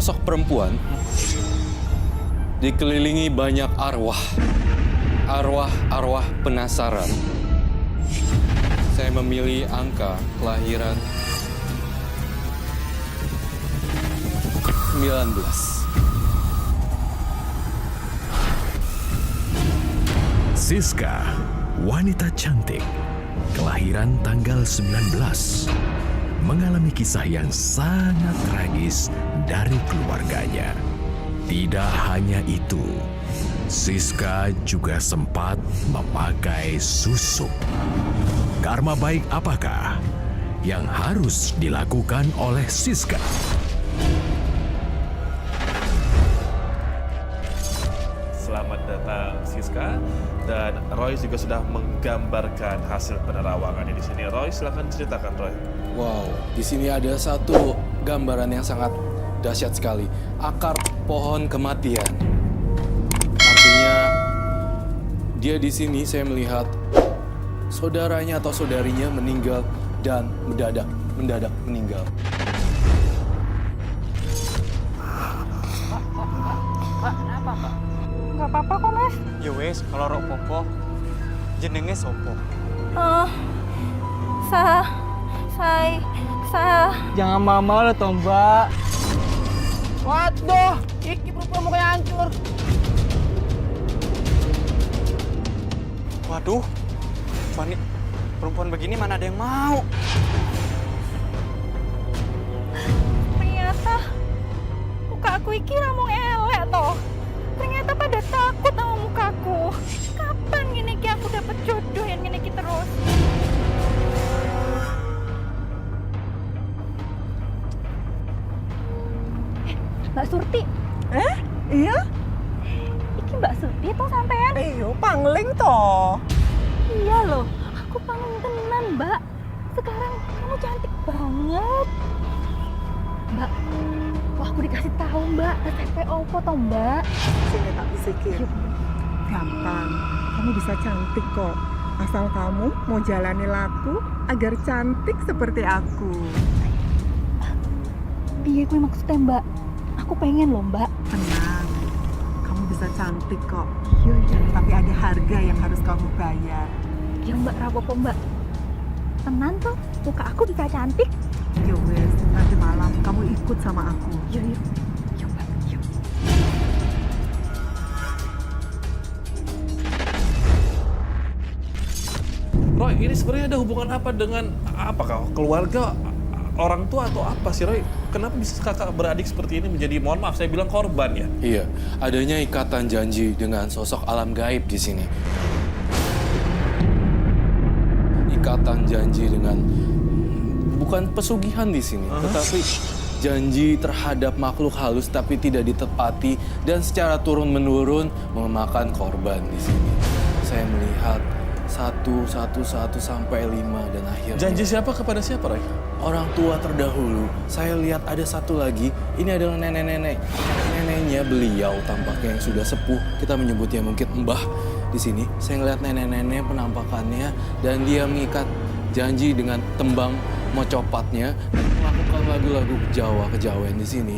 sosok perempuan dikelilingi banyak arwah. Arwah-arwah penasaran. Saya memilih angka kelahiran 19. Siska, wanita cantik, kelahiran tanggal 19, mengalami kisah yang sangat tragis dari keluarganya. Tidak hanya itu, Siska juga sempat memakai susuk. Karma baik apakah yang harus dilakukan oleh Siska? Selamat datang Siska, dan Roy juga sudah menggambarkan hasil penerawangannya di sini. Roy, silakan ceritakan Roy. Wow, di sini ada satu gambaran yang sangat dahsyat sekali. Akar pohon kematian. Artinya dia di sini saya melihat saudaranya atau saudarinya meninggal dan mendadak meninggal. Nggak apa-apa kok, Mas. Ya wes, kalau rok popo, jenenge sopo. Jangan mama lo toh, Mbak. Waduh, iki perempuan mukanya hancur. Waduh, perempuan begini mana ada yang mau? Ternyata muka aku iki ramung elek toh. Ternyata pada takut sama mukaku. Kapan gini ki aku dapat jodoh yang gini ki terus? Mbak Surti. Iya? Iki Mbak Surti toh sampean? Iyo, pangling toh. Iya loh, aku pangling tenan, Mbak. Sekarang kamu cantik banget. Mbak, wah aku dikasih tahu Mbak, SPP opo toh Mbak? Sini tak bisikin. Gampang, kamu bisa cantik kok. Asal kamu mau jalani laku agar cantik seperti aku. Piye kuwi maksudnya Mbak? Aku pengen loh Mbak. Tenang, kamu bisa cantik kok. Iya. Tapi ada harga yang harus kamu bayar. Ya Mbak, rapopo Mbak. Tenan tuh, muka aku bisa cantik. Yo wes, nanti malam kamu ikut sama aku. Yuk. Yuk Mbak, yuk. Roy, ini sebenarnya ada hubungan apa dengan apakah keluarga, orang tua atau apa sih Roy? Kenapa bisa kakak beradik seperti ini menjadi, mohon maaf saya bilang korban ya? Iya, adanya ikatan janji dengan sosok alam gaib di sini. Ikatan janji dengan bukan pesugihan di sini, tetapi janji terhadap makhluk halus tapi tidak ditepati dan secara turun-menurun memakan korban di sini. Saya melihat 1 sampai 5 dan akhirnya Janji siapa kepada siapa Roy? orang tua terdahulu. Saya lihat ada satu lagi, ini adalah nenek-nenek. Neneknya beliau tampaknya yang sudah sepuh, kita menyebutnya mungkin mbah di sini. Saya ngeliat nenek-nenek penampakannya dan dia mengikat janji dengan tembang mocopatnya dan melakukan lagu-lagu kejawen di sini.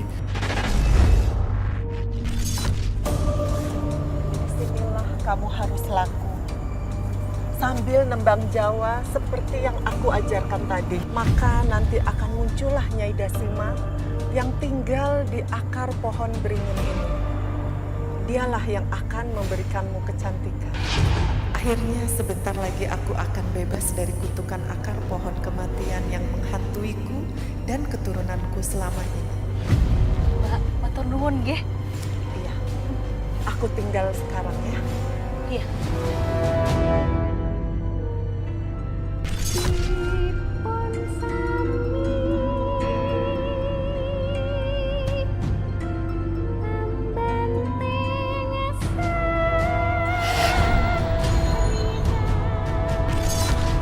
Disinilah kamu harus laku. Sambil nembang Jawa seperti yang aku ajarkan tadi. Maka nanti akan muncullah Nyai Dasima yang tinggal di akar pohon beringin ini. Dialah yang akan memberikanmu kecantikan. Akhirnya sebentar lagi aku akan bebas dari kutukan akar pohon kematian yang menghantuiku dan keturunanku selama ini. Mbak, matur nuwun nggih. Iya, aku tinggal sekarang ya. Iya.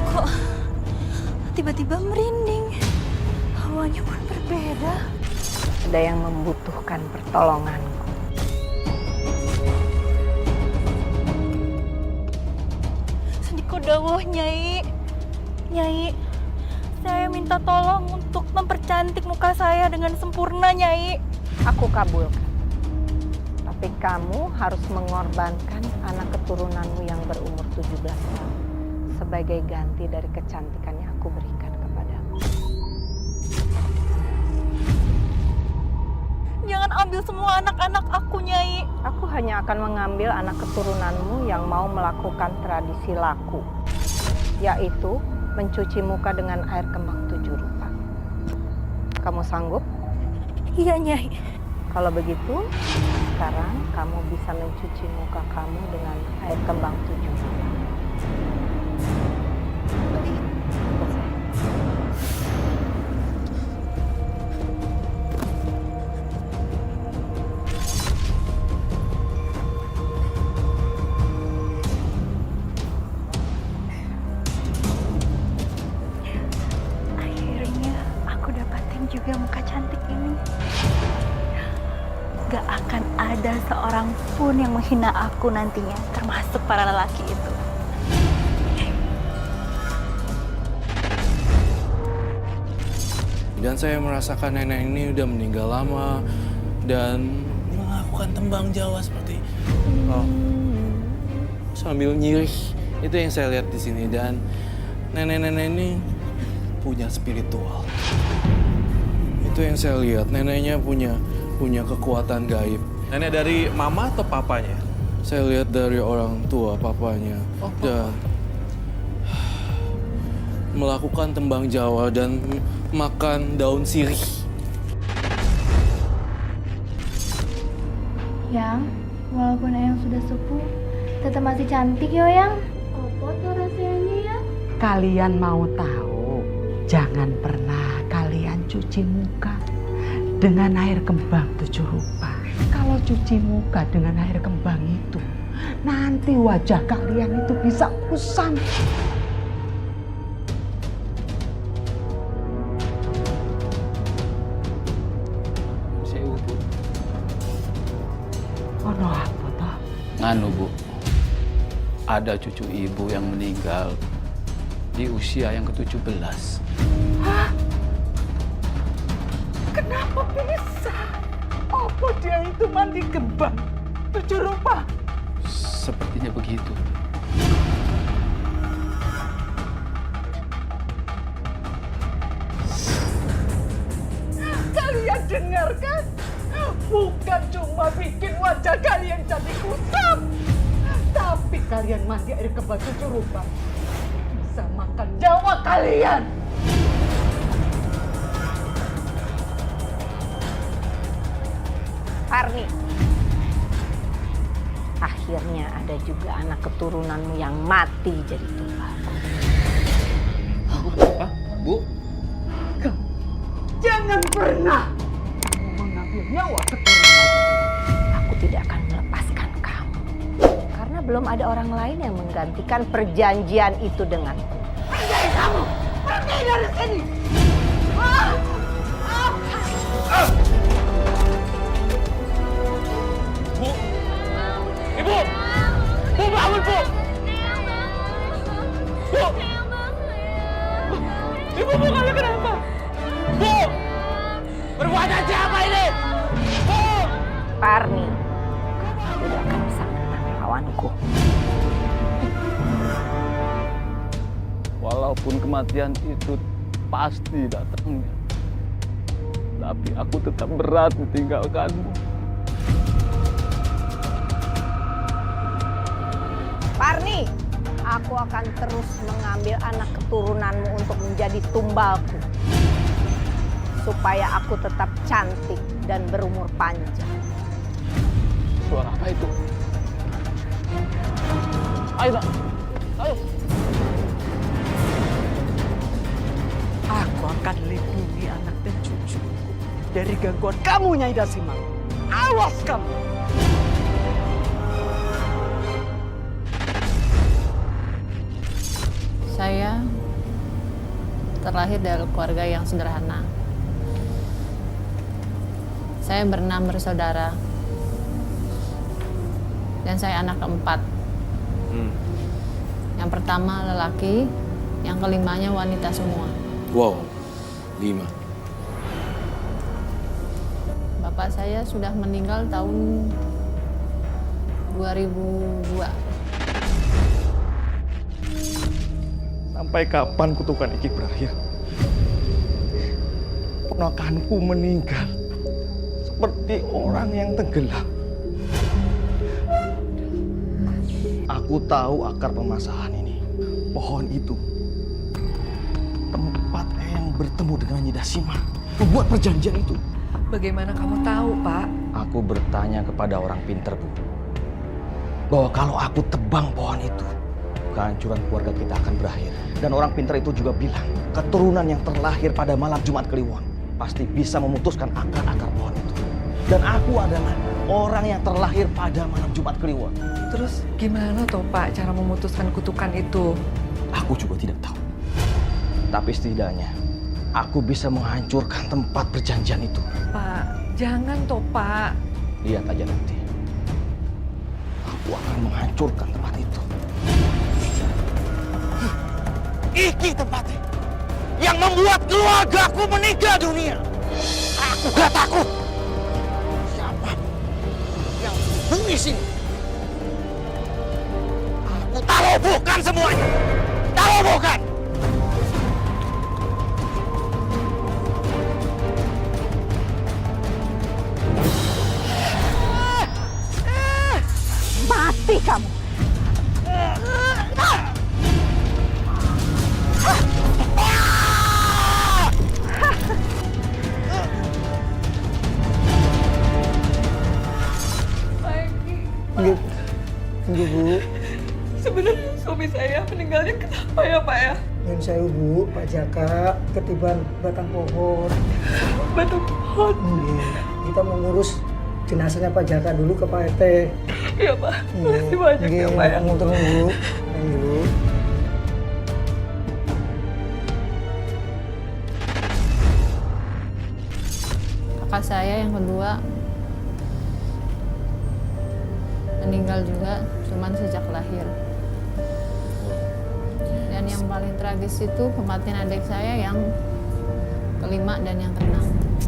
Kok tiba-tiba merinding? Hawanya pun berbeda. Ada yang membutuhkan pertolonganku. Sendiko dawuh, Nyai. Nyai, saya minta tolong untuk mempercantik muka saya dengan sempurna, Nyai. Aku kabulkan. Tapi kamu harus mengorbankan anak keturunanmu yang berumur 17 tahun sebagai ganti dari kecantikan yang aku berikan kepadamu. Jangan ambil semua anak-anak aku, Nyai. Aku hanya akan mengambil anak keturunanmu yang mau melakukan tradisi laku, yaitu mencuci muka dengan air kembang 7 rupa. Kamu sanggup? Iya, Nyai. Kalau begitu, sekarang kamu bisa mencuci muka kamu dengan air kembang 7 rupa. Akhirnya aku dapatin juga muka cantik ini. Gak akan ada seorang pun yang menghina aku nantinya, termasuk para lelaki itu. Dan saya merasakan nenek ini udah meninggal lama dan melakukan tembang Jawa seperti sambil nyirih. Itu yang saya lihat di sini, dan nenek-nenek ini punya spiritual. Itu yang saya lihat, neneknya punya kekuatan gaib. Nenek dari mama atau papanya? Saya lihat dari orang tua, papanya. Dan melakukan tembang Jawa dan makan daun sirih. Yang, walaupun Eyang sudah sepuh, tetap masih cantik yo, Yang. Apa tuh rasanya, ya? Kalian mau tahu? Jangan pernah kalian cuci muka dengan air kembang 7 rupa. Kalau cuci muka dengan air kembang itu, nanti wajah kalian itu bisa kusam. Ono apa toh? Nganu Bu, ada cucu ibu yang meninggal di usia yang ke-17. Hah? Kenapa bisa? Apa dia itu mandi kembang 7 rupa? Sepertinya begitu. Kalian dengarkan? Bukan cuma bikin wajah kalian jadi kusam, tapi kalian mandi air kembang 7 rupa bisa makan nyawa kalian. Parni, akhirnya ada juga anak keturunanmu yang mati jadi tumbalku. Apa? Bu? Kamu jangan pernah mengambil nyawa keturunan. Aku tidak akan melepaskan kamu. Karena belum ada orang lain yang menggantikan perjanjian itu denganku. Pergi kamu! Pergi dari sini! Bu! Ibu! Bu, bangun, Bu! Bu! Ibu, Bu, kalian kenapa? Bu! Berbuat aja apa ini? Bu! Parni, kamu tidak akan bisa menang lawanku. Walaupun kematian itu pasti datangnya, tapi aku tetap berat ditinggalkanmu. Parni, aku akan terus mengambil anak keturunanmu untuk menjadi tumbalku. Supaya aku tetap cantik dan berumur panjang. Suara apa itu? Ayo, Nak. Ayo. Aku akan lindungi anak dan cucuku dari gangguan kamu, Nyai Dasima. Awas kamu! Saya terlahir dari keluarga yang sederhana. Saya berenam bersaudara. Dan saya anak keempat. Yang pertama lelaki, yang kelimanya wanita semua. Wow, 5. bapak saya sudah meninggal tahun 2002. Sampai kapan kutukan iki berakhir? Ponakanku meninggal seperti orang yang tenggelam. Aku tahu akar permasalahan ini. Pohon itu tempat Eyang bertemu dengan Nyi Dasima, membuat perjanjian itu. Bagaimana kamu tahu, Pak? Aku bertanya kepada orang pinter, Bu, bahwa kalau aku tebang pohon itu, kehancuran keluarga kita akan berakhir. Dan orang pinter itu juga bilang, keturunan yang terlahir pada malam Jumat Kliwon pasti bisa memutuskan akar-akar pohon itu. Dan aku adalah orang yang terlahir pada malam Jumat Kliwon. Terus gimana toh, Pak, cara memutuskan kutukan itu? Aku juga tidak tahu. Tapi setidaknya, aku bisa menghancurkan tempat perjanjian itu. Pak, jangan toh, Pak. Lihat aja nanti. Aku akan menghancurkan tempat itu. Iki tempatnya yang membuat keluargaku meninggal dunia. Aku gak takut. Siapa yang menghuni sini? Aku taruh bukan semuanya. Taruh bukan. Mati kamu. Enggak, Bu. Sebenarnya suami saya meninggalnya kenapa ya, Pak ya? Yang saya, Bu, Pak Jaka ketiban batang pohon. Batang pohon? Iya. Kita mengurus jenazahnya Pak Jaka dulu ke Pak RT. Iya, Pak. Terima kasih banyak ya, Pak ya. Nguntur, Bu. Dulu. Kakak saya yang kedua meninggal juga, cuman sejak lahir. Dan yang paling tragis itu kematian adik saya yang kelima dan yang keenam.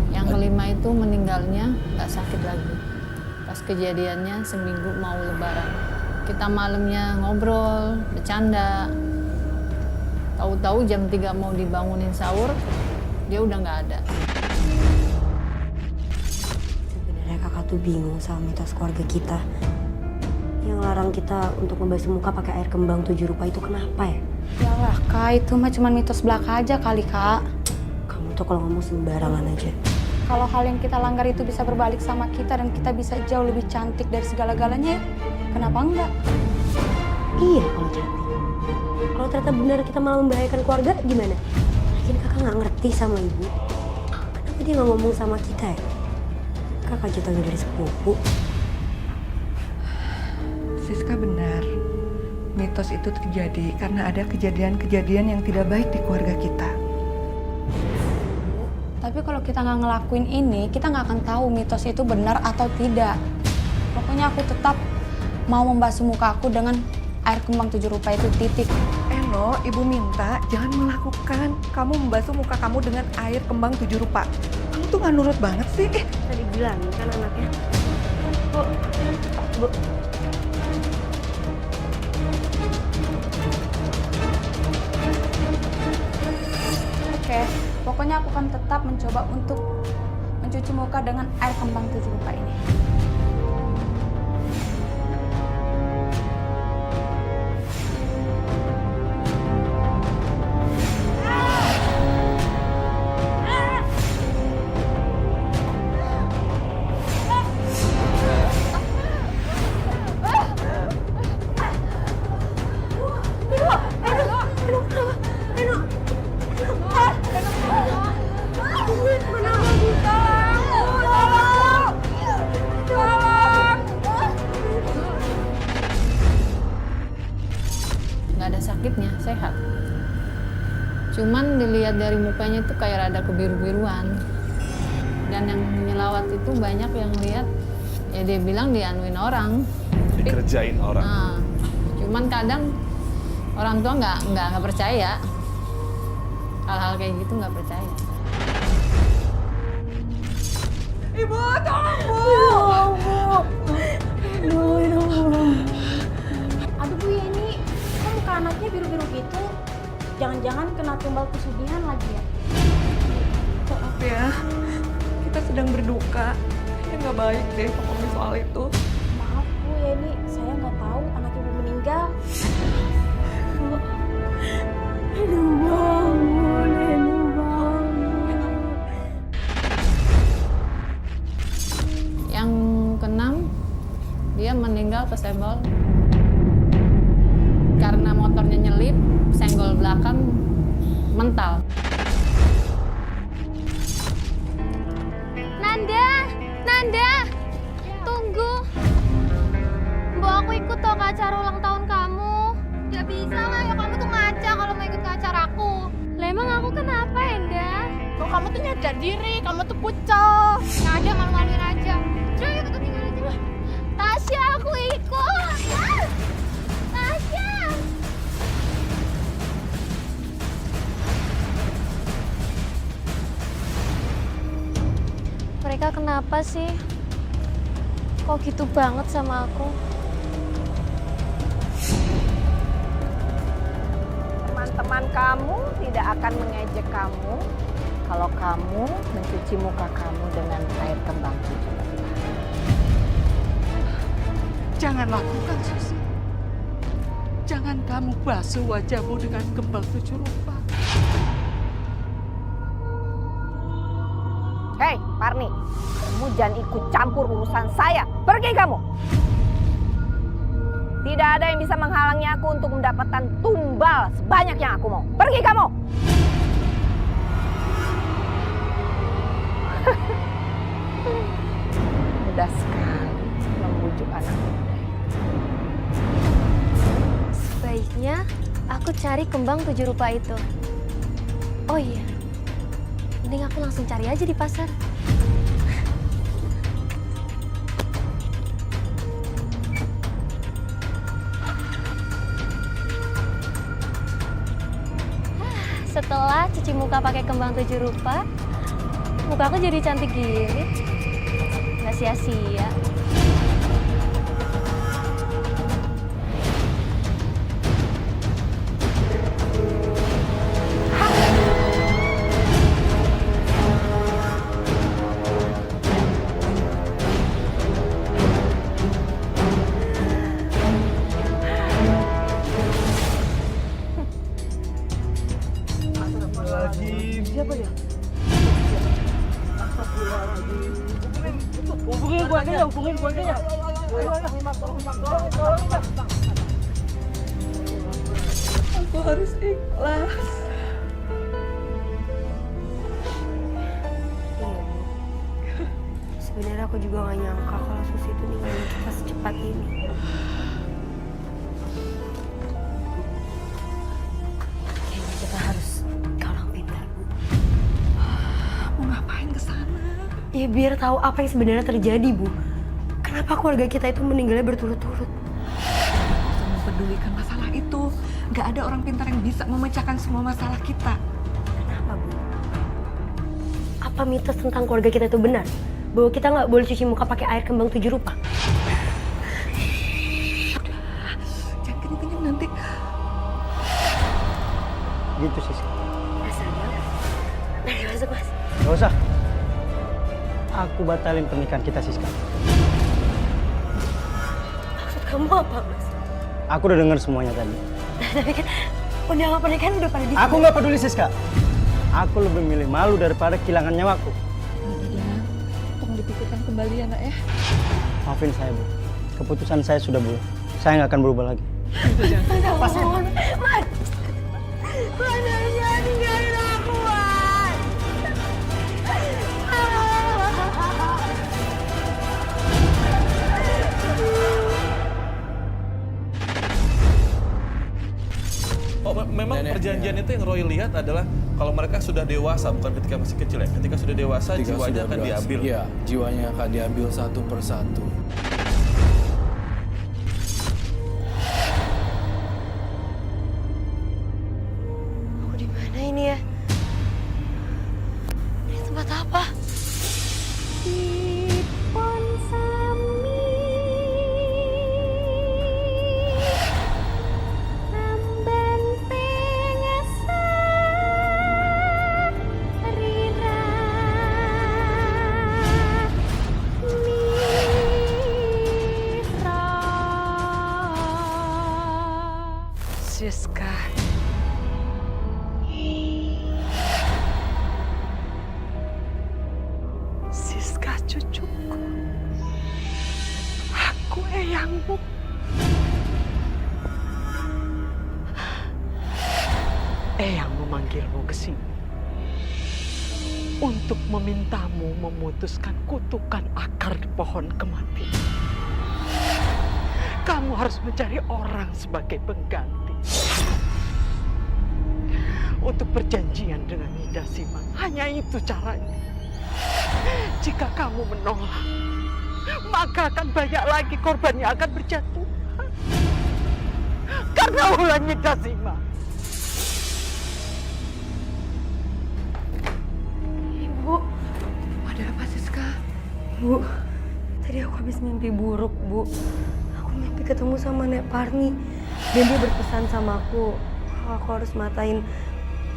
Yang kelima itu meninggalnya nggak sakit lagi. Pas kejadiannya seminggu mau lebaran. Kita malamnya ngobrol, bercanda. Tahu-tahu jam 3 mau dibangunin sahur, dia udah nggak ada. Sebenarnya kakak tuh bingung sama mitos keluarga kita. Yang larang kita untuk membasuh muka pakai air kembang 7 rupa itu kenapa ya? Yalah Kak, itu mah cuma mitos belaka aja kali Kak. Kamu tuh kalau ngomong sembarangan aja. Kalau hal yang kita langgar itu bisa berbalik sama kita dan kita bisa jauh lebih cantik dari segala-galanya ya, kenapa enggak? Iya kalau cantik. Kalau ternyata benar kita malah membahayakan keluarga gimana? Mungkin kakak nggak ngerti sama ibu. Kenapa dia nggak ngomong sama kita ya? Kakak jatuhnya dari sepupu. Siska benar, mitos itu terjadi karena ada kejadian-kejadian yang tidak baik di keluarga kita. Tapi kalau kita nggak ngelakuin ini, kita nggak akan tahu mitos itu benar atau tidak. Pokoknya aku tetap mau membasuh muka aku dengan air kembang 7 rupa itu, titik. Eno, ibu minta jangan melakukan kamu membasuh muka kamu dengan air kembang 7 rupa. Kamu tuh nggak nurut banget sih. Tadi bilang kan anaknya. Bu. Oke, pokoknya aku akan tetap mencoba untuk mencuci muka dengan air kembang 7 rupa ini. Nggak ada sakitnya, sehat. Cuman dilihat dari mukanya itu kayak rada kebiru-biruan. Dan yang nyelawat itu banyak yang lihat, ya dia bilang dianuin orang. Dikerjain orang. Nah, cuman kadang orang tua nggak percaya. Hal-hal kayak gitu nggak percaya. Ibu, tolong Bu. Aduh Bu Yeni, kok muka anaknya biru-biru gitu? Jangan-jangan kena tumbal pesugihan lagi ya? Maaf ya, kita sedang berduka. Ya nggak baik deh ngomongin soal itu. Maaf Bu Yeni, saya nggak tahu anak ibu meninggal. Yang keenam, dia meninggal kesenggol karena motornya nyelip, senggol belakang mental. Nanda, tunggu. Mbak, aku ikut toh ke acara ulang tahun kamu. Gak bisa lah, ya kamu tuh ngaca kalau mau ikut ke acara aku. Lah emang aku kenapa, Enda? Kok kamu tuh nyadar diri, kamu tuh pucol. Nggak ada, malu-maluin aja. Coba yuk kita tinggal aja. Tasya, aku ikut. Tasya. Mereka kenapa sih? Kok gitu banget sama aku? Teman-teman kamu tidak akan mengejek kamu kalau kamu mencuci muka kamu dengan air kembang tujuh. Jangan lakukan, Susi. Jangan kamu basuh wajahmu dengan kembang 7 rupa. Hei, Parni, kamu jangan ikut campur urusan saya. Pergi kamu. Tidak ada yang bisa menghalangi aku untuk mendapatkan tumbal sebanyak yang aku mau. Pergi kamu. Mudah sekali membujuk anak muda. Sebaiknya aku cari kembang 7 rupa itu. Oh iya, mending aku langsung cari aja di pasar. Setelah cuci muka pakai kembang 7 rupa, muka aku jadi cantik gini. Nggak sia-sia. Siapa dia? Hubungin keluarganya, hubungin keluarganya. Aku harus ikhlas. Sebenarnya aku juga gak nyangka kalau Susi itu ninggalin kita secepat ini. Kayaknya kita harus ke orang pintar, Bu. Mau ngapain ke sana? Ya biar tahu apa yang sebenarnya terjadi, Bu. Kenapa keluarga kita itu meninggalnya berturut-turut? Jangan mempedulikan masalah itu. Gak ada orang pintar yang bisa memecahkan semua masalah kita. Kenapa, Bu? Apa mitos tentang keluarga kita itu benar? Bahwa kita nggak boleh cuci muka pakai air kembang 7 rupa? Jangan kenceng nanti. Gitu sih. Rasanya. Mari masuk, Mas. Gak usah. Aku batalin pernikahan kita, Siska. Maksud kamu apa, Mas? Aku udah dengar semuanya tadi. Tapi kan undangan pernikahan udah pada di. Aku nggak peduli, Siska. Aku lebih milih malu daripada kehilangan nyawaku. Tolong dipikirkan kembali ya, Nak ya. Maafin saya, Bu. Keputusan saya sudah bulat. Saya nggak akan berubah lagi. Mas, Mas. Mas, jangan tinggalin aku, Mas. Oh, memang Nenek, perjanjian ya. itu yang Roy lihat adalah kalau mereka sudah dewasa, bukan ketika masih kecil ya. Ketika sudah dewasa, Ketika jiwanya sudah akan berhasil. diambil. Iya, jiwanya akan diambil satu persatu. Aku di mana ini ya? Ini tempat apa? Siska. Siska cucuku. Aku eyangmu. Eyang memanggilmu ke sini untuk memintamu memutuskan kutukan akar pohon kematian. Kamu harus mencari orang sebagai pengganti. Untuk perjanjian dengan Nidasima. Hanya itu caranya. Jika kamu menolak, maka akan banyak lagi korban yang akan berjatuhan. Karena ulah Nidasima. Ibu, Ada apa, Siska? Bu, tadi aku habis mimpi buruk, Bu. Aku mimpi ketemu sama Nek Parni. Dan dia berpesan sama aku, kalau aku harus matain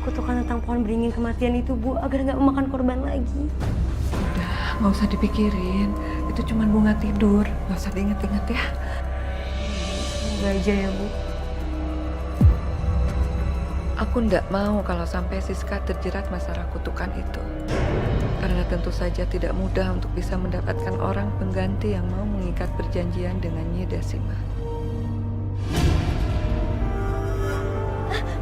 kutukan tentang pohon beringin kematian itu, Bu, agar nggak memakan korban lagi. Udah, nggak usah dipikirin. Itu cuma bunga tidur. Nggak usah diinget-inget ya. Semoga aja ya, Bu. Aku ndak mau kalau sampai Siska terjerat masalah kutukan itu. Karena tentu saja tidak mudah untuk bisa mendapatkan orang pengganti yang mau mengikat perjanjian dengan Nyi Dasima.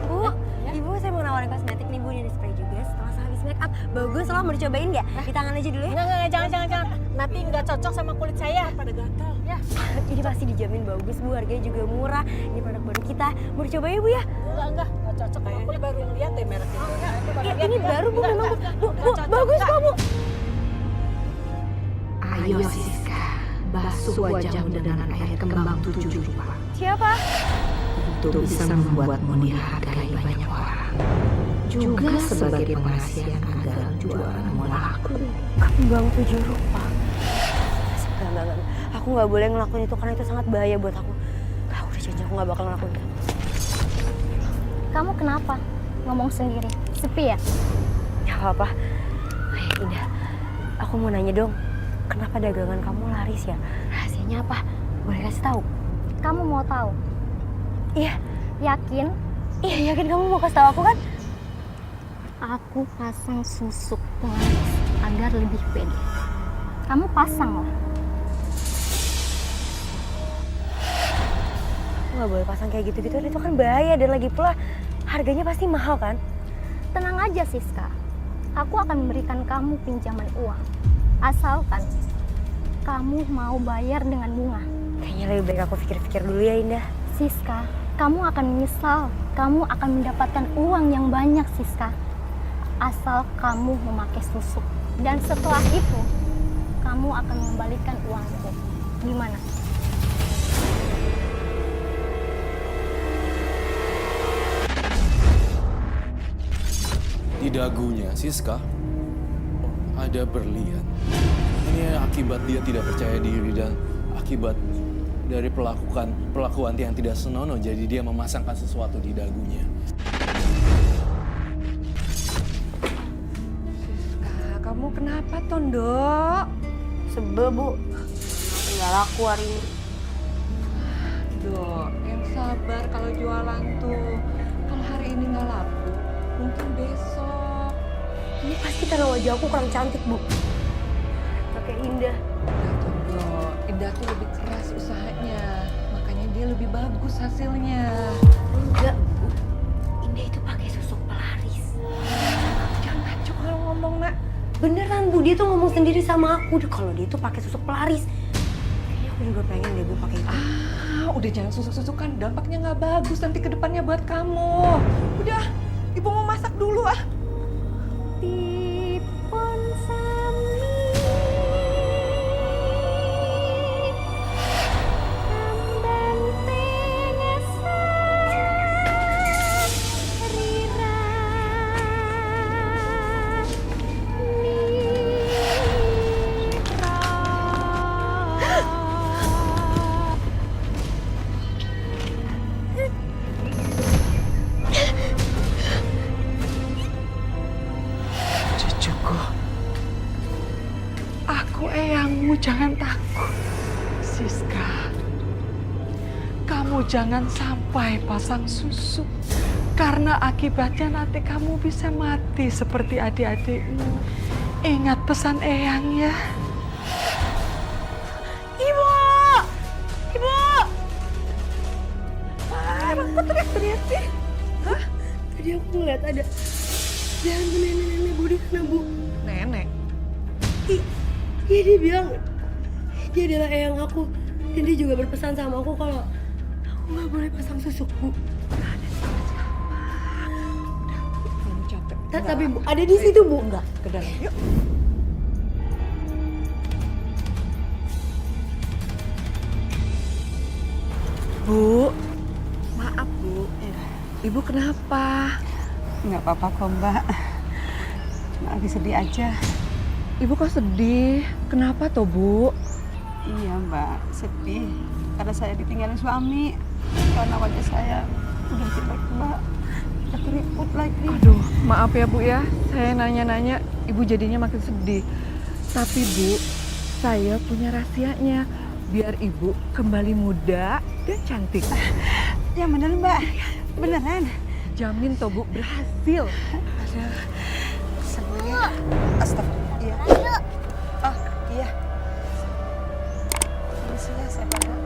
Bu, Ibu saya mau nawarin kosmetik nih, Bu. Ini spray juga setelah habis make up. Bagus, lo mau dicobain nggak? Di tangan aja dulu ya. Enggak, jangan. Nanti nggak cocok sama kulit saya. Pada gatal. Ya. Ini pasti dijamin bagus, Bu. Harganya juga murah. Ini produk baru kita. Mau dicoba ya, Bu ya? Enggak cocok. Aku baru lihat deh mereknya. Ini baru, Bu. Memang, Bu, bagus kok, Bu. Ayo Siska, basuh wajahmu dengan air kembang 7 rupa. Siapa? Itu bisa membuatmu dihargai banyak orang. Juga sebagai pengasihan agar jualanmu laku. Kembang 7 rupa. Enggak. Aku nggak boleh ngelakuin itu karena itu sangat bahaya buat aku. Aku udah janji aku nggak bakal ngelakuin itu. Kamu kenapa? Ngomong sendiri. Sepi ya? Gak apa-apa. Indah, aku mau nanya dong. Kenapa dagangan kamu laris ya? Rahasianya apa? Boleh kasih tahu? Kamu mau tahu? Iya. Yakin? Iya, yakin kamu mau kasih tahu aku kan? Aku pasang susuk pelaris agar lebih pede. Kamu pasang lah. Aku nggak boleh pasang kayak gitu-gitu. Itu kan bahaya dan lagi pula harganya pasti mahal kan? Tenang aja Siska. Aku akan memberikan kamu pinjaman uang. Asalkan kamu mau bayar dengan bunga. Kayaknya lebih baik aku pikir-pikir dulu ya, Indah. Siska, kamu akan menyesal. Kamu akan mendapatkan uang yang banyak, Siska. Asal kamu memakai susuk. Dan setelah itu, kamu akan mengembalikan uangku. Gimana? Di dagunya Siska ada berlian. Ini akibat dia tidak percaya diri dan akibat dari perlakuan yang tidak senonoh, jadi dia memasangkan sesuatu di dagunya. Siska, kamu kenapa, Tondo? Sebel, Bu. Nggak laku hari ini. Dok, yang sabar kalau jualan tuh. Kalau hari ini nggak laku, mungkin besok. Ini pasti karena wajah aku kurang cantik, Bu. Pakai Indah. Tondo, Indah tuh lebih keras usahanya. Makanya dia lebih bagus hasilnya. Enggak, Bu. Indah itu pakai susuk pelaris. Jangan ngaco kalau ngomong, Nak. Beneran, Bu. Dia tuh ngomong sendiri sama aku. Kalau dia tuh pakai susuk pelaris. Kayaknya aku juga pengen deh, Bu, pakai itu. Udah jangan susuk-susukan. Dampaknya nggak bagus nanti ke depannya buat kamu. Udah, Ibu mau masak dulu ah. Dipun sami amben tengesa rira Cucuku, aku eyangmu, jangan takut. Siska, kamu jangan sampai pasang susu. Karena akibatnya nanti kamu bisa mati seperti adik-adikmu. Ingat pesan Eyang ya. Ibu! Ibu! Kok teriak-teriak sih? Hah? Tadi aku ngeliat ada jalan nenek-nenek Bu di sana, Bu. Nenek? Iya, dia bilang dia adalah eyang aku. Dan dia juga berpesan sama aku kalau aku nggak boleh pasang susuk, Bu. Kamu capek. Tapi Bu, ada di situ, Bu. Enggak, ke dalam. Yuk. Bu, maaf Bu. Ibu kenapa? Nggak apa-apa kok, Mbak. Cuma lagi sedih aja. Ibu kok sedih? Kenapa toh, Bu? Iya, Mbak. Sedih. Karena saya ditinggalin suami. Karena wajah saya udah jelek, Mbak. Udah keriput lagi. Aduh, maaf ya Bu ya. Saya nanya-nanya, Ibu jadinya makin sedih. Tapi Bu, saya punya rahasianya. Biar Ibu kembali muda dan cantik. Ya bener, Mbak. Beneran. Jamin toh Bu, berhasil. Aduh, semuanya. Astagfirullah. Iya. Oh, iya. Isinya saya bawa.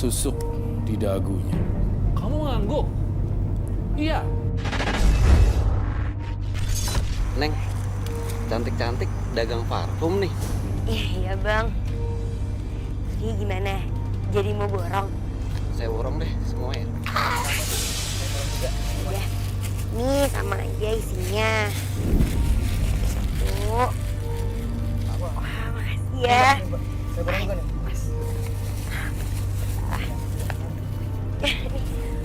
Susuk di dagunya. Kamu ngangguk? Iya. Neng, cantik-cantik dagang parfum nih. Iya, Bang. Jadi gimana? Jadi mau borong? Saya borong deh semuanya. Udah. Nih sama aja isinya. Satu. Wah, makasih ya. Saya borong juga nih.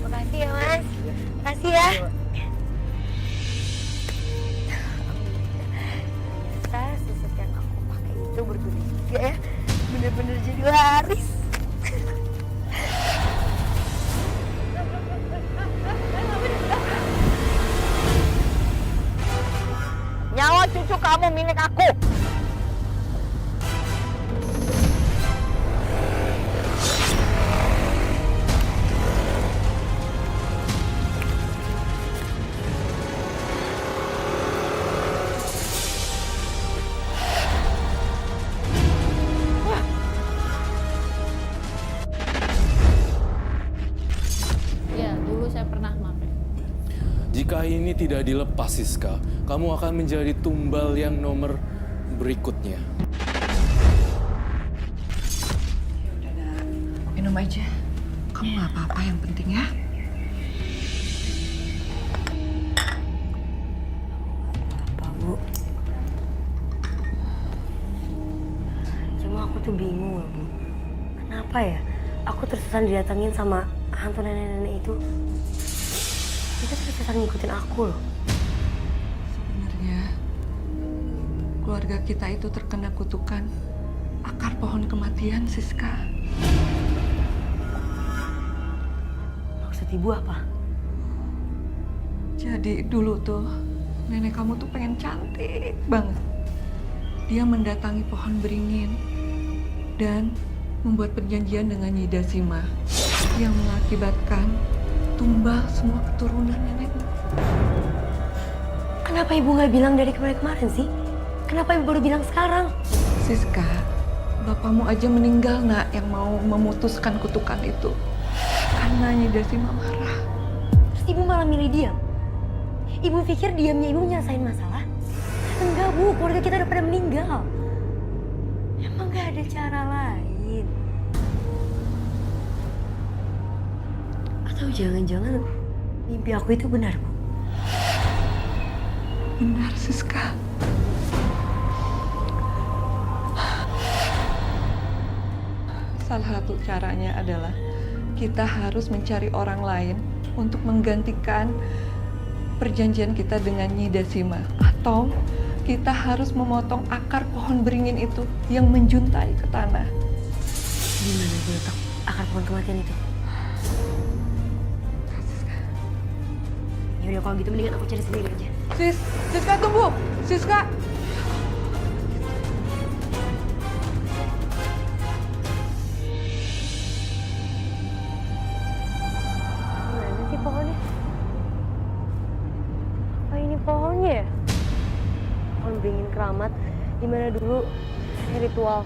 Makasih ya, Mas. Makasih ya. Ternyata susuk yang aku pakai itu berguna juga ya. Bener-bener jadi laris. Nyawa cucu kamu milik aku. Ya, dulu saya pernah pakai. Jika ini tidak dilepas, Siska, kamu akan menjadi tumbal yang nomor berikutnya. Minum aja. Kamu nggak apa-apa, yang penting ya. Apa, Bu? Cuma aku tuh bingung loh, Bu. Kenapa ya? Aku terus-terusan didatengin sama hantu nenek-nenek itu. Itu terus-terusan ngikutin aku loh. Sebenarnya keluarga kita itu terkena kutukan akar pohon kematian, Siska. Maksud Ibu apa? Jadi dulu tuh nenek kamu tuh pengen cantik banget. Dia mendatangi pohon beringin dan membuat perjanjian dengan Nyi Dasima yang mengakibatkan tumbal semua keturunan neneknya. Kenapa Ibu nggak bilang dari kemarin-kemarin sih? Kenapa Ibu baru bilang sekarang? Siska, bapakmu aja meninggal nak yang mau memutuskan kutukan itu. Karena Nyi Dasima marah. Terus Ibu malah milih diam? Ibu pikir diamnya Ibu nyelesain masalah? Enggak, Bu, keluarga kita udah pada meninggal. Emang nggak ada cara lain? Atau jangan-jangan mimpi aku itu benar, Bu? Benar, Siska. Salah satu caranya adalah kita harus mencari orang lain untuk menggantikan perjanjian kita dengan Nyi Dasima. Atau kita harus memotong akar pohon beringin itu yang menjuntai ke tanah. Di mana letak akar pohon kematian itu? Ya Yaudah kalau gitu mendingan aku cari sendiri aja. Siska tunggu. Siska. Mana sih pohonnya? Apa ini pohonnya ya? Pohon beringin keramat. Dimana dulu ada ritual.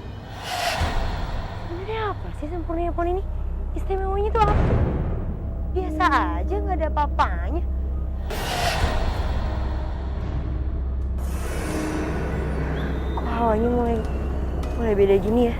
Sebenarnya apa sih sempurnanya pohon ini? Istimewanya tuh apa? Biasa aja, nggak ada apa-apanya. Kok hawanya mulai beda gini ya?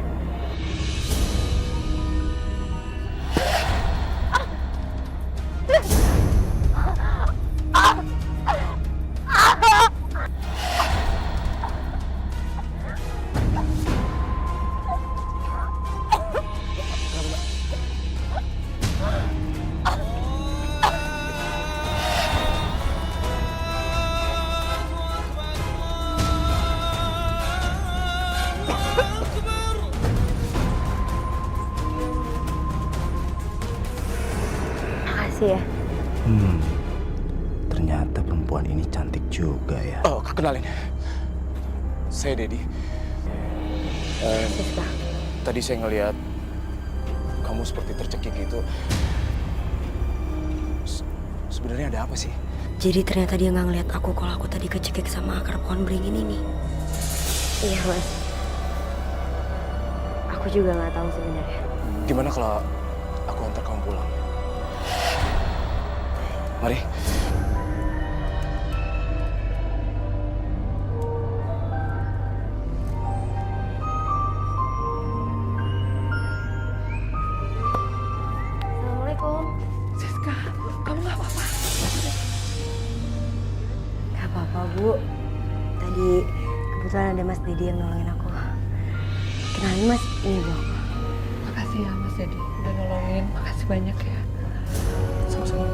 Makasih ya. Ternyata perempuan ini cantik juga ya. Oh, kenalin. Saya Dedi. Tadi saya ngelihat kamu seperti tercekik gitu. Sebenarnya ada apa sih? Jadi ternyata dia nggak ngeliat aku kalau aku tadi kecekik sama akar pohon beringin ini. Iya mas. Aku juga nggak tahu sebenarnya. Gimana kalau aku antar kamu pulang? Mari. Assalamualaikum. Siska, kamu nggak apa-apa? Gak apa-apa bu. Tadi kebetulan ada Mas Dedi yang nolongin aku. Kenalin mas, ini bu. Makasih ya Mas Dedi, udah nolongin. Makasih banyak ya. Sama-sama.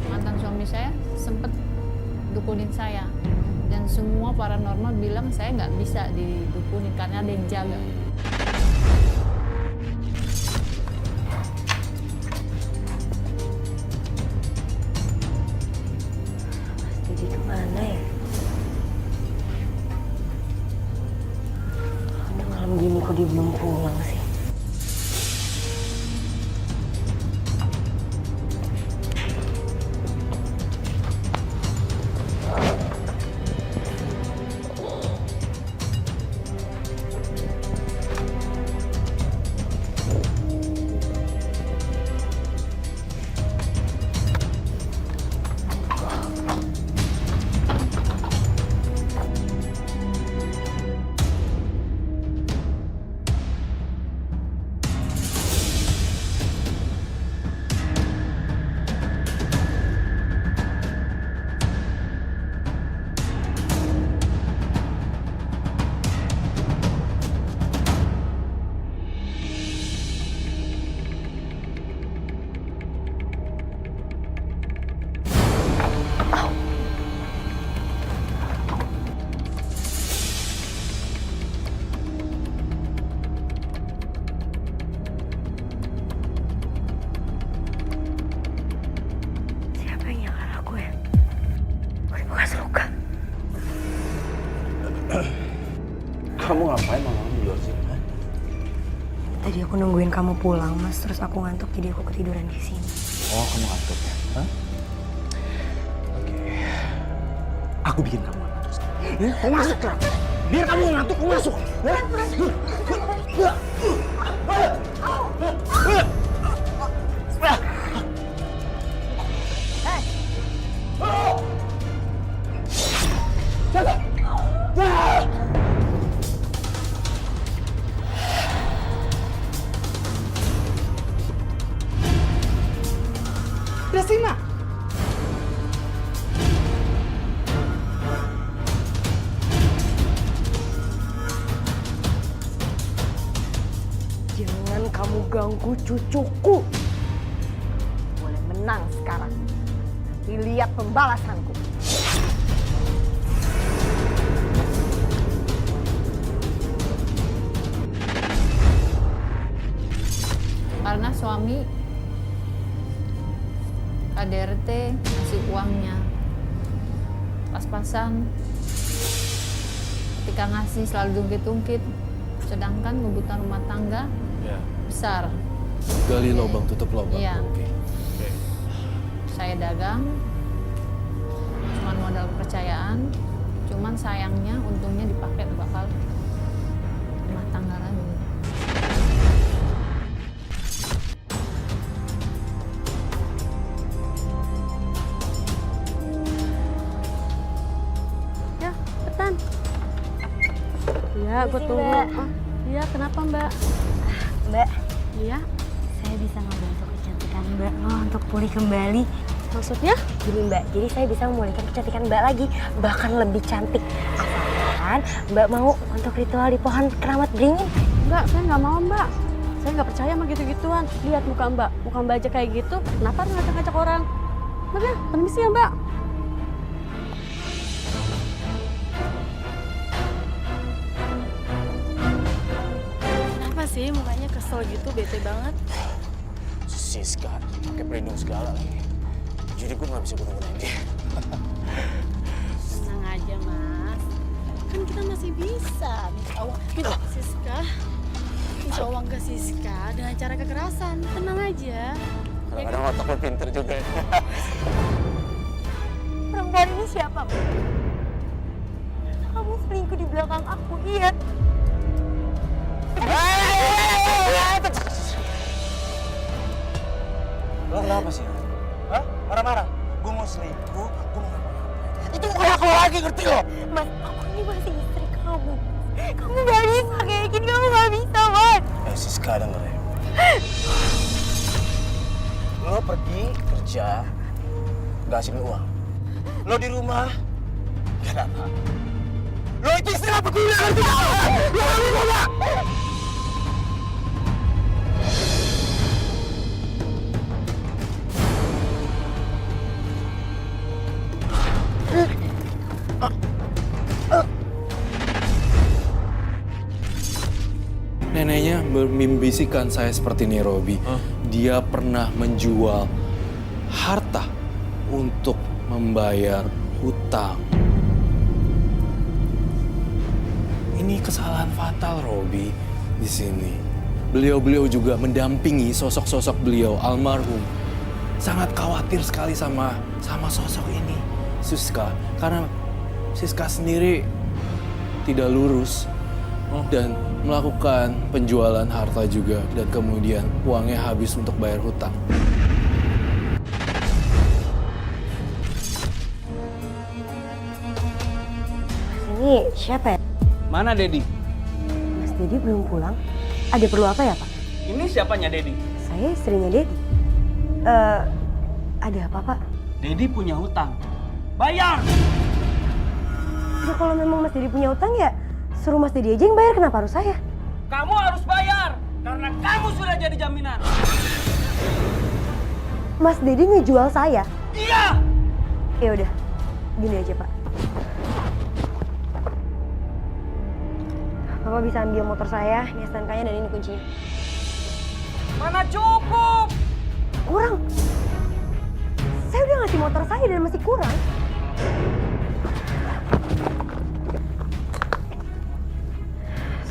Mantan suami saya sempat dukunin saya. Dan semua paranormal bilang saya nggak bisa didukunin karena ada yang jaga. Mas Dedi kemana ya? Udah malam gini kok dia belum pulang sih? Siapa yang nyakar aku ya? Gue bekas luka. Kamu ngapain malam di luar sini? Ha? Tadi aku nungguin kamu pulang mas, terus aku ngantuk jadi aku ketiduran di sini. Oh, kamu ngantuk ya? Hah? Oke. Aku bikin kamu ngantuk. Ya, kamu masuk lah. Biar kamu ngantuk, kamu masuk. Ya? Desina! Jangan kamu ganggu cucuku. Boleh menang sekarang. Tapi lihat pembalasanku. karena suami KDRT ngasih uangnya pas-pasan, ketika ngasih selalu tungkit-tungkit, sedangkan kebutuhan rumah tangga besar. Gali lubang, tutup lubang. Iya. Oke. Saya dagang, cuman modal kepercayaan, cuman sayangnya untungnya dipakai bakal rumah tangga lagi. Ya, Petan. Iya, aku tunggu. Oh, iya, kenapa Mbak? Mbak. Iya? Saya bisa membantu kecantikan Mbak untuk pulih kembali. Maksudnya? Gini Mbak, jadi saya bisa memulihkan kecantikan Mbak lagi, bahkan lebih cantik. Asalkan Mbak mau untuk ritual di pohon keramat beringin. Mbak, saya nggak mau Mbak. Saya nggak percaya sama gitu-gituan. Lihat muka Mbak aja kayak gitu. Kenapa harus ngajak-ngajak orang? Mbak ya, permisi ya Mbak. Kenapa sih mukanya kesel gitu, bete banget? Siska, pakai pelindung segala lagi. Jadi gue nggak bisa gunain dia. Tenang aja Mas. Kan kita masih bisa minta uang. Minta Siska. Minta uang ke Siska dengan cara kekerasan. Tenang aja. Kadang-kadang otak lo pinter juga. Perempuan ini siapa, Mbak? Kamu selingkuh di belakang aku, iya. Lo kenapa sih? Hah? Marah-marah? Gue mau selingkuh, gue mau ngapa-ngapain. Itu bukan hak lo lagi, ngerti lo? Mas, aku ini masih istri kamu. Kamu gak bisa kayak gini, kamu gak bisa, Mas. Siska denger ya. Lo pergi kerja, gak hasilin uang. Lo di rumah, gak ada apa. Lo itu istri apa guna, ngerti gak? Lo gak bisa. Neneknya membisikkan saya seperti ini, Robi. Dia pernah menjual harta untuk membayar hutang. Ini kesalahan fatal, Robi, di sini. Beliau juga mendampingi sosok-sosok beliau, almarhum. Sangat khawatir sekali sama sosok ini, Siska. Karena Siska sendiri tidak lurus dan melakukan penjualan harta juga, dan kemudian uangnya habis untuk bayar hutang. Ini siapa ya? Mana Dedi? Mas Dedi belum pulang. Ada perlu apa ya, Pak? Ini siapanya Dedi? Saya istrinya Dedi. Ada apa, Pak? Dedi punya hutang. Bayar! Ya kalau memang Mas Dedi punya hutang ya suruh Mas Dedi aja yang bayar, kenapa harus saya? Kamu harus bayar karena kamu sudah jadi jaminan. Mas Dedi ngejual saya? Iya! Ya udah, gini aja Pak. Bapak bisa ambil motor saya, ini STNK-nya dan ini kuncinya. Mana cukup? Kurang. Saya udah ngasih motor saya dan masih kurang.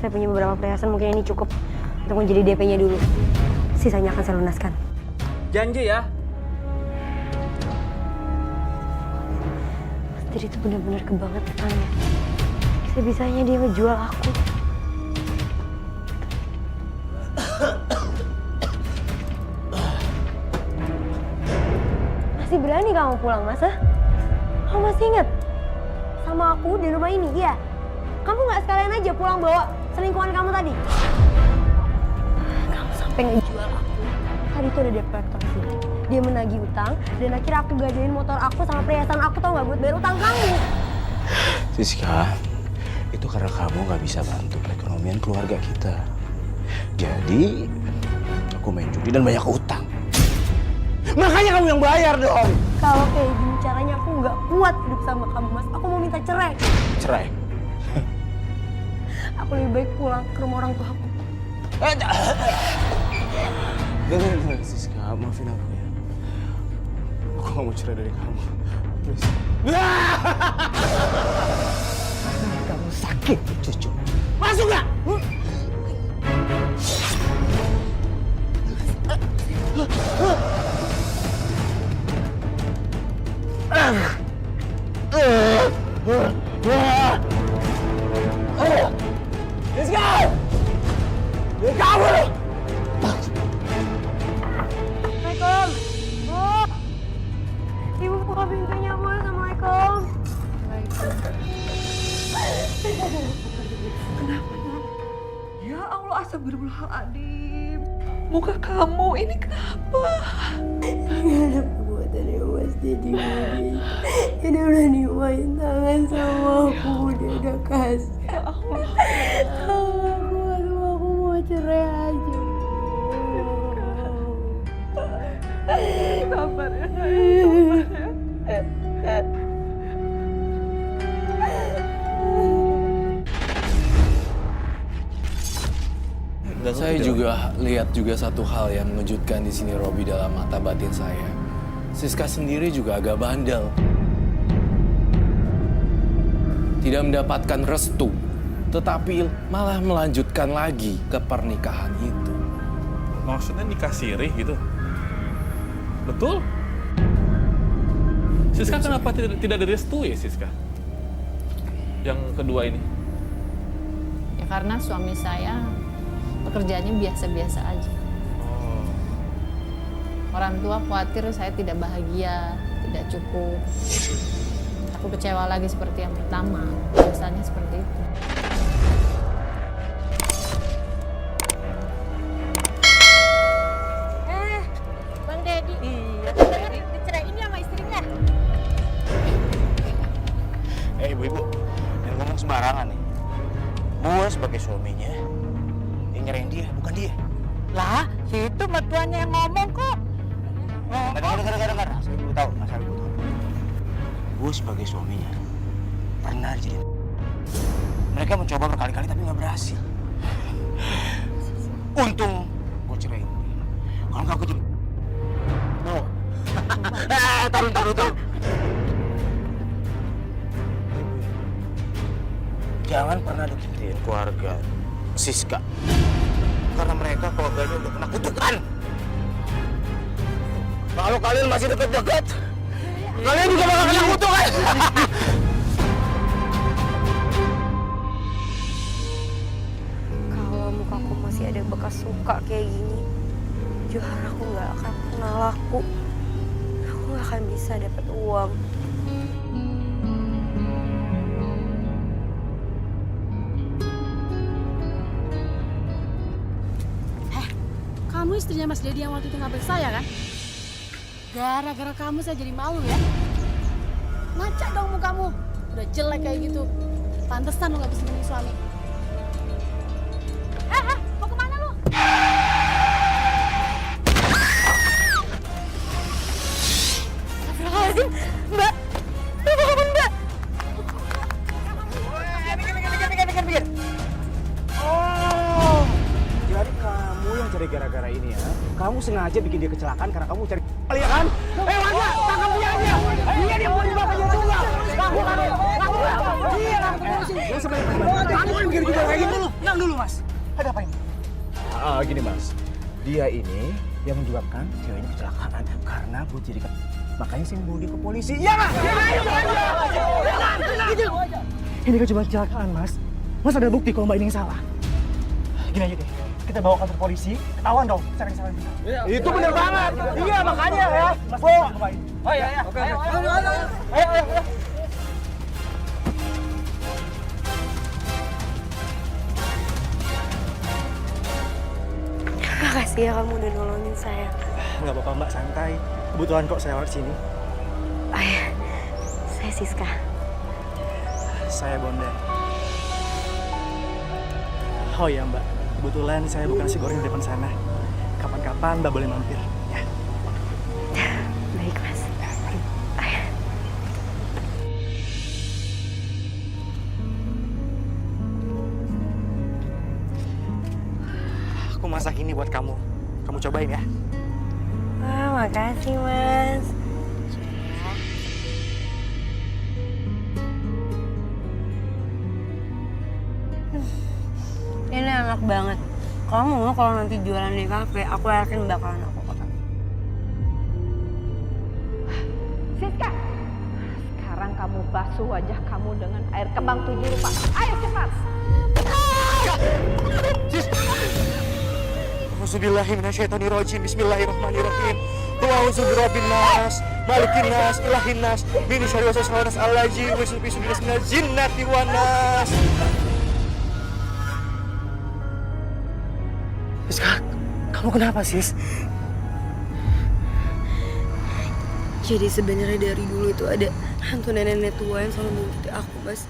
Saya punya beberapa perhiasan, mungkin ini cukup untuk menjadi DP-nya dulu. Sisanya akan saya lunaskan. Janji ya? Mas Dedi itu benar-benar kebangetannya. Bisa-bisanya dia ngejual aku. Masih berani kamu pulang, Mas? Kamu masih ingat sama aku di rumah ini, iya? Kamu nggak sekalian aja pulang bawa selingkuhan kamu tadi? Kamu sampai ngejual aku. Tadi tuh ada debt collector sini. Dia menagih utang dan akhirnya aku gadein motor aku sama perhiasan aku, tau nggak, buat bayar utang kamu. Siska, itu karena kamu nggak bisa bantu perekonomian keluarga kita. Jadi, aku main judi dan banyak utang. Makanya kamu yang bayar dong. Kalau kayak gini caranya aku nggak kuat hidup sama kamu, Mas. Aku mau minta cerai. Cerai? Aku lebih baik pulang ke rumah orang tua aku. Enggak, Siska, maafin aku ya. Aku gak mau cerai dari kamu. Please. Kamu sakit, cucu. Masuk gak? Siska! Kamu! Assalamualaikum. Bu. Ibu buka pintunya, Bu. Assalamualaikum. Kenapa, Nak? Ya Allah, astagfirullahaladzim. Muka kamu ini kenapa? Ada perbuatan yang mas jadi begini. Dia udah niuain tangan sama aku. Dia udah kasih. Aku mau cerai aja. Sabar ya, sayang. Sabar ya. Dan saya juga lihat juga satu hal yang mengejutkan di sini, Robi, dalam mata batin saya. Siska sendiri juga agak bandel. Tidak mendapatkan restu, tetapi malah melanjutkan lagi ke pernikahan itu. Maksudnya nikah sirih gitu? Betul? Siska kenapa tidak direstui, Siska? Yang kedua ini? Ya karena suami saya pekerjaannya biasa-biasa aja. Orang tua khawatir saya tidak bahagia, tidak cukup. Aku kecewa lagi seperti yang pertama. Biasanya seperti itu. Bang Deddy. Iya. Diceraiin ya sama istrinya. Ibu-ibu, jangan ngomong sembarangan nih. Gue sebagai suaminya, yang nyerahin dia, bukan dia. Lah, itu mertuanya yang ngomong kok. Dengar. Asal ibu tahu. Gue sebagai suaminya pernah dijadiin. Mereka mencoba berkali-kali tapi nggak berhasil. Untung gue ceraiin. Kalau nggak gue jadi. Oh. Taruh. Jangan pernah deketin keluarga Siska. Karena mereka keluarganya udah kena kutukan. Kalau kalian masih deket-deket, kalian juga bakal kena kutukan. Kalau mukaku masih ada bekas luka kayak gini, Johar aku nggak akan pernah laku. Aku nggak akan bisa dapat uang. Kamu istrinya Mas Deddy yang waktu itu ngabek saya kan? Gara-gara kamu saya jadi malu ya. Ngaca dong mukamu. Udah jelek kayak gitu. Pantesan lu gak bisa punya suami. Mau kemana lu? Astagfirullahaladzim, Mbak. Mbak. Pikir. Oh, jadi kamu yang cari gara-gara ini ya? Kamu sengaja bikin dia kecelakaan karena kamu cari ya kan? Wanda, tangkap dia aja. Dia mau bapaknya tunggal. Kamu. Dia sebenarnya kamu bikin juga kayak gitu. Tenang dulu, Mas. Ada apa ini? Gini, Mas. Dia ini yang menyebabkan ceweknya kecelakaan karena buat jadi makanya saya bawa dia ke polisi. Iya, Mas. Ini kan cuma kecelakaan, Mas. Mas ada bukti kalau Mbak ini yang salah. Gini aja deh, kita bawa kantor polisi, ketahuan dong siapa yang salah. Itu bener banget. Iya, makanya ya. Mas, bawa. Oh iya. Oke. Ayo. Makasih ya kamu udah nolongin saya. Nggak apa-apa, Mbak, santai. Kebetulan kok saya lewat sini. Ayah, saya Siska. Saya Bondan. Oh iya, Mbak. Kebetulan saya bukan nasi goreng di depan sana. Kapan-kapan Mbak boleh mampir. Ya. Baik, Mas. Ayah. Aku masak ini buat kamu. Kamu cobain ya. Wah, makasih Mas. Ini enak banget. Kamu kalau nanti jualan di kafe, aku yakin bakalan aku kok. Siska, sekarang kamu basuh wajah kamu dengan air kembang 7 rupa. Ayo cepat. Auzubillahiminasyaitonirrajim. Bismillahirrahmanirrahim. Qul a'udzu birabbin nas, malikin nas, ilahin nas, min syarri waswasil khannas, wa min syarri jinnati wan nas. Siska, kamu kenapa, Sis? Jadi sebenarnya dari dulu itu ada hantu nenek-nenek tua yang selalu mengikuti aku, Mas.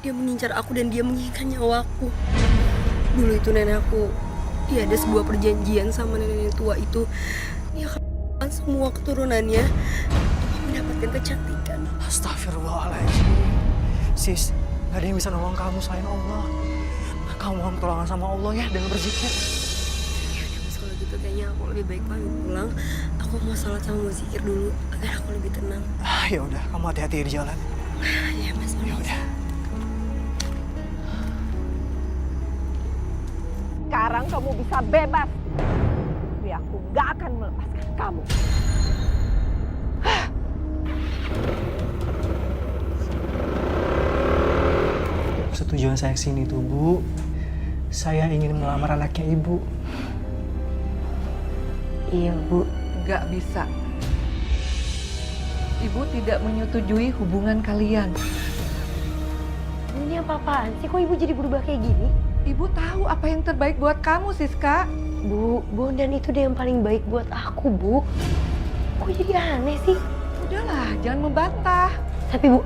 Dia mengincar aku dan dia menginginkan nyawaku. Dulu itu nenek aku, dia ada sebuah perjanjian sama nenek-nenek tua itu. Dia akan semua keturunannya untuk mendapatkan kecantikan. Astagfirullahaladzim. Sis, gak ada yang bisa nolong kamu selain Allah. Kamu mohon pertolongan sama Allah ya dengan berzikir. Ya udah Mas, kalau gitu kayaknya aku lebih baik pamit pulang. Aku mau salat sama mau zikir dulu agar aku lebih tenang. Ya udah, kamu hati-hati di jalan. Ya Mas. Ya udah. Sekarang kamu bisa bebas. Tapi aku gak akan melepaskan kamu. Tujuan saya kesini tuh, Bu. Saya ingin melamar anaknya Ibu. Iya, Bu. Gak bisa. Ibu tidak menyetujui hubungan kalian. Ini apa-apaan sih? Kok Ibu jadi berubah kayak gini? Ibu tahu apa yang terbaik buat kamu, Siska. Bu, Bondan itu dia yang paling baik buat aku, Bu. Kok jadi aneh sih? Udahlah, jangan membantah. Tapi, Bu...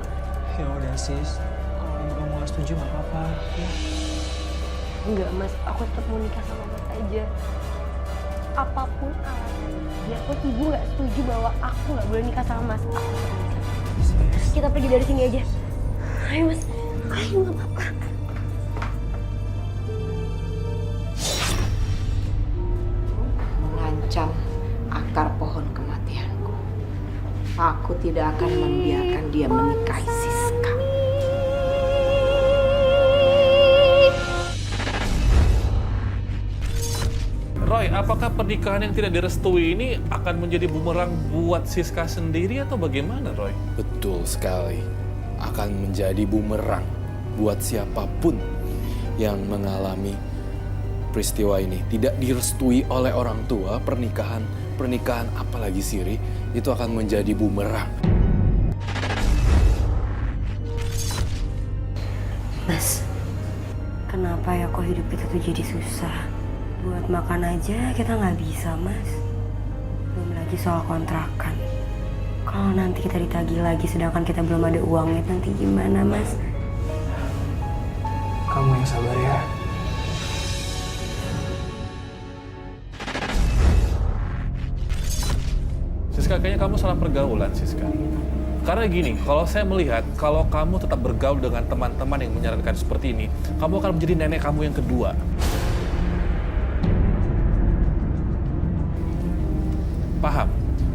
Ya udah, Sis. Kalau Ibu kamu gak setuju, gak apa-apa. Ya. Enggak, Mas. Aku tetap mau nikah sama Mas aja. Apapun alasannya. Biarpun Ibu gak setuju bahwa aku gak boleh nikah sama Mas. Aku akan nikah. Kita pergi dari sini aja. Ayo, Mas. Ayo, gak apa-apa. Mengancam akar pohon kematianku. Aku tidak akan membiarkan dia menikahi Siska. Roy, apakah pernikahan yang tidak direstui ini akan menjadi bumerang buat Siska sendiri atau bagaimana, Roy? Betul sekali. Akan menjadi bumerang buat siapapun yang mengalami peristiwa ini. Tidak direstui oleh orang tua, pernikahan apalagi siri, itu akan menjadi bumerang. Mas, kenapa ya kok hidup kita tuh jadi susah? Buat makan aja kita nggak bisa, Mas. Belum lagi soal kontrakan. Kalau nanti kita ditagih lagi sedangkan kita belum ada uangnya, nanti gimana, Mas? Kamu yang sabar ya. Siska, kayaknya kamu salah pergaulan, Siska. Karena gini, kalau saya melihat, kalau kamu tetap bergaul dengan teman-teman yang menyarankan seperti ini, kamu akan menjadi nenek kamu yang kedua. Paham?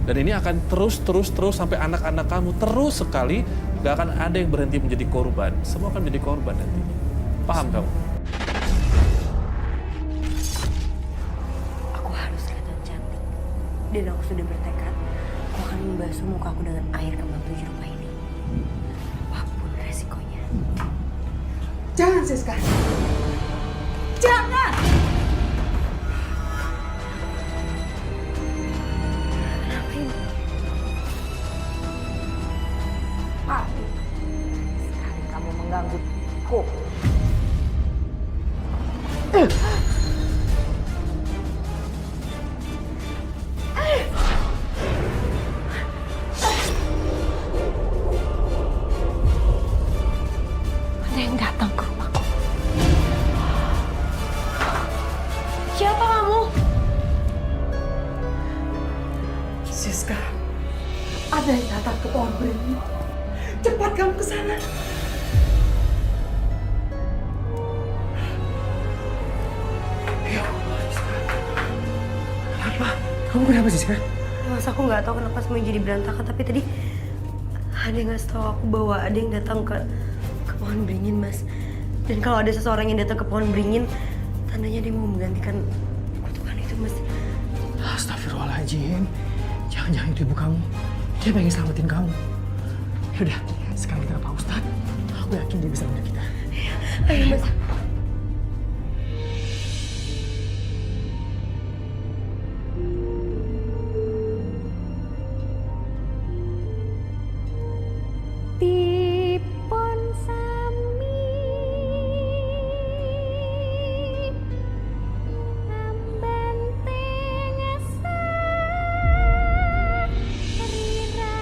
Dan ini akan terus sampai anak-anak kamu terus sekali, gak akan ada yang berhenti menjadi korban. Semua akan menjadi korban nantinya. Paham kamu? Aku harus kelihatan cantik. Dan aku sudah bertekad, aku akan membasuh muka aku dengan air kembang 7 rupa ini. Apapun resikonya. Jangan, Siska. Jangan! Kenapa ini? Mati. Sekali kamu menggangguku. Ada yang datang ke rumahku. Siapa kamu? Siska, ada yang datang ke pohon beringin. Cepat kamu ke sana. Ya Allah, Siska. Kamu kenapa sih, Siska? Mas, aku nggak tahu kenapa semuanya jadi berantakan, tapi tadi ada yang ngasih tahu aku bahwa ada yang datang ke pohon beringin, Mas. Dan kalau ada seseorang yang datang ke pohon beringin, tandanya dia mau menggantikan kutukan itu, Mas. Astagfirullahaladzim. Jangan-jangan itu ibu kamu. Dia pengen selamatin kamu. Yaudah, sekarang kita ke Pak Ustadz. Aku yakin dia bisa bantu kita. Ayo, Mas. Tipon sami ambenteng asa rira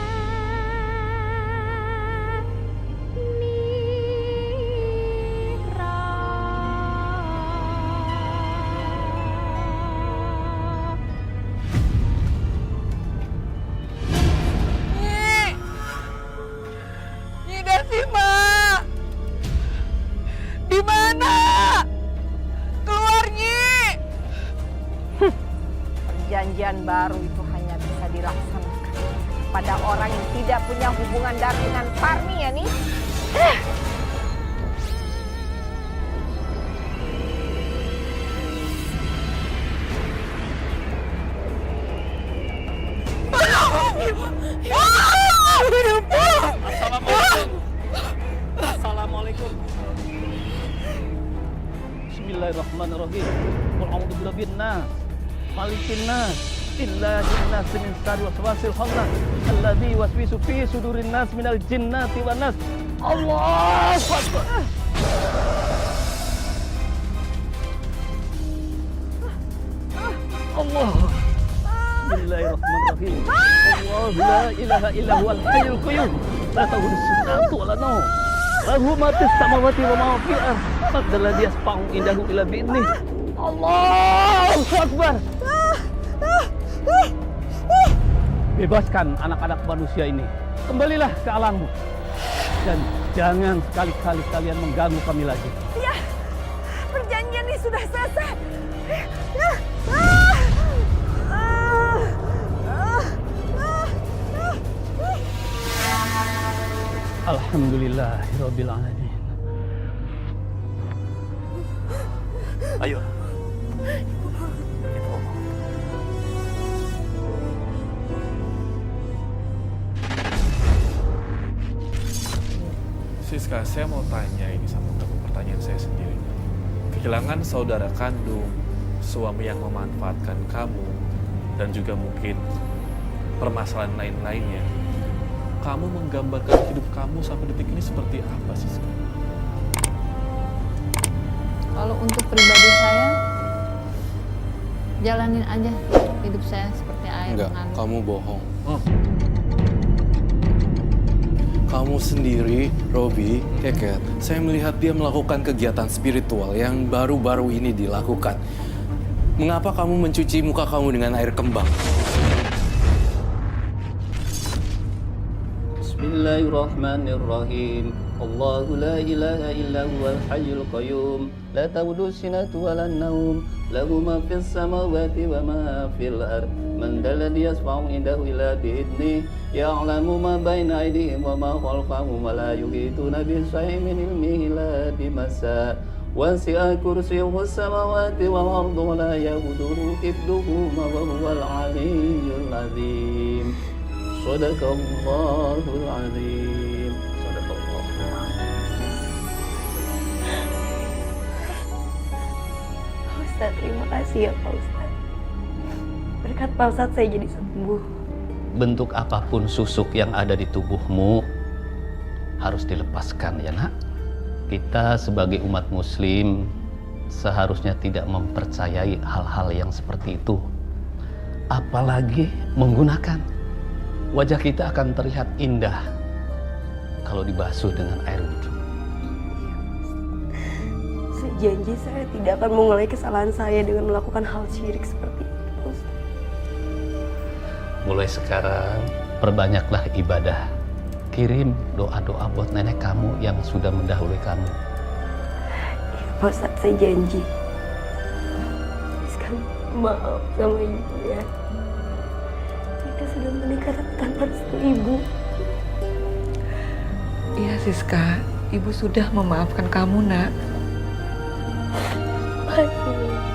nira. Nyi Dasima! Di mana? Keluar, Nyi! Perjanjian baru itu hanya bisa dilaksanakan pada orang yang tidak punya hubungan darah dengan Parmi ya nih. Assalamualaikum. Bismillahirrahmanirrahim. Qul a'udzu birabbin nas, malikin nas, illahil nas min syarri waswasil khannas, alladzi yuwaswisu fi sudurin nas minal jinnati wan nas. Allahu akbar. Allah. Bismillahirrahmanirrahim. Allah la ilaha illa huwal hayyul qayyum. La ta'khudhuhu sinatun wa la nawm. Lahu ma fis samawati wa ma fil ardh. Fadlan yasfa'u indahu ila bi'idni. Allahu akbar. Bebaskan anak-anak manusia ini. Kembalilah ke alammu. Dan jangan sekali-kali kalian mengganggu kami lagi. Iya, perjanjian ini sudah selesai. Alhamdulillahirabbil alamin. Ayo. Siska, saya mau tanya ini sama kamu, pertanyaan saya sendiri. Kehilangan saudara kandung, suami yang memanfaatkan kamu, dan juga mungkin permasalahan lain-lainnya. Kamu menggambarkan hidup kamu sampai detik ini seperti apa, Siska? Kalau untuk pribadi saya, jalanin aja hidup saya seperti air Enggak, mengalir. kamu bohong. Kamu sendiri, Robi, Keket, saya melihat dia melakukan kegiatan spiritual yang baru-baru ini dilakukan. Mengapa kamu mencuci muka kamu dengan air kembang? Bismillahirrahmanirrahim. Allahu la ilaha illa huwal hayyul qayyum. La ta'khudhuhu sinatun wa la nawm. Lahu ma fis samawati wa ma fil ardh. Man dalladhi yasfa'u indahu illa bi'idnihi. Ya'lamu ma baina aydihim wa ma khalfahum wa la yuhituna bi syai'in min ilmihi illa bima sha'a. Wasi'a kursiyyuhu samawati wal arda wa la yahuduhu hifdhuhuma wa huwal 'aliyyul 'azim. Shadaqallahul 'azim. Shadaqallahul 'azim. Pak Ustadz, terima kasih ya Pak Ustadz. Berkat Pak Ustadz saya jadi sembuh. Bentuk apapun susuk yang ada di tubuhmu harus dilepaskan ya nak. Kita sebagai umat muslim seharusnya tidak mempercayai hal-hal yang seperti itu. Apalagi menggunakan. Wajah kita akan terlihat indah kalau dibasuh dengan air wudhu. Saya janji saya tidak akan mengulangi kesalahan saya dengan melakukan hal syirik seperti itu, Pak Ustadz. Mulai sekarang perbanyaklah ibadah. Kirim doa-doa buat nenek kamu yang sudah mendahului kamu. Iya Pak Ustadz, saya janji. Sekarang maaf sama ibu ya. Ida sudah menikah tanpa restu ibu. Iya Siska, ibu sudah memaafkan kamu nak. Baik.